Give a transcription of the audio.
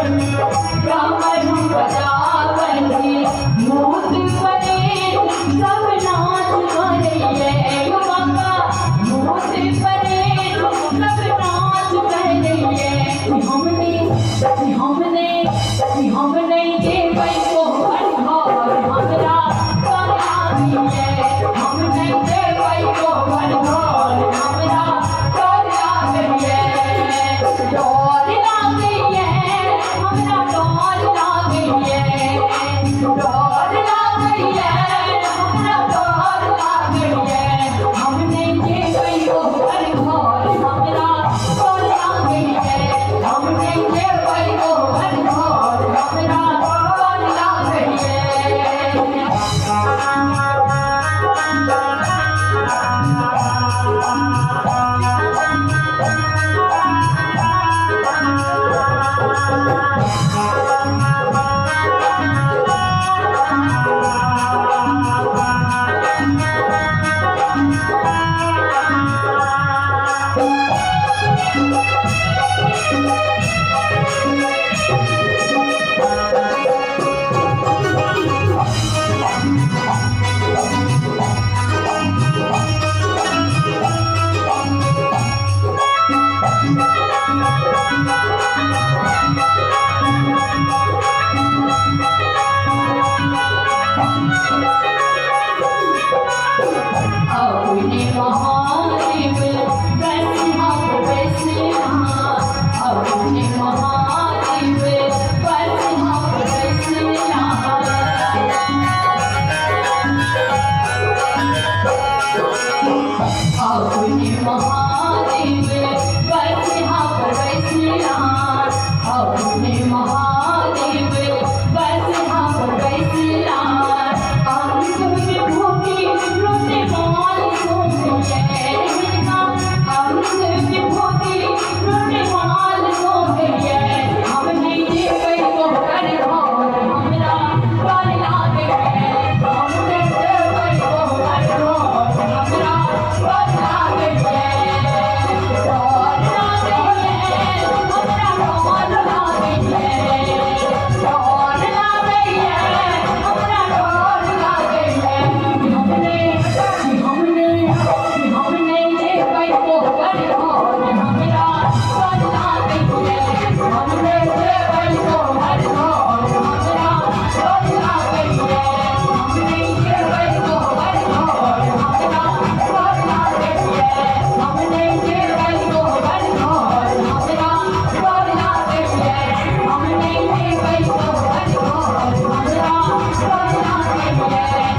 डमरू बजावनी भूत प्रेत सब नाच करिए बाबा भूत प्रेत सब नाच करिए हमने के पैसो भरघर हमरा कराबिए हमने के पैसो भरघर हमरा कराबिए डोर लागिए हमरा डोर लागिए डोर लागिए हमरा डोर लागिए हमने के पैसो भरघर हमरा कराबिए हमने के पैसो भरघर हमरा कराबिए अपने महादेव बसिहा बसिहा अपने महादेव बसिहा बसिहा अपने महादेव बसिहा बसिहा अपने महादेव बसिहा बसिहा अंग विभूति रोते माल सोहे अंग विभूति रोते माल सोहे हमने ये पैसो भरघर हमरा कर लागे हमने ये पैसो भरघर हमरा कर लागे डोर लागे हमरा डोर लागे डोर लागे हमरा डोर लागे हमने ये पैसो भरघर हमरा कर लागे हमने ये पैसो भरघर हमरा कर लागे हमने ये पैसो भरघर हमरा कर लागे हमने ये पैसो भरघर हमरा कर लागे हमने ये पैसो भरघर हमरा कर लागे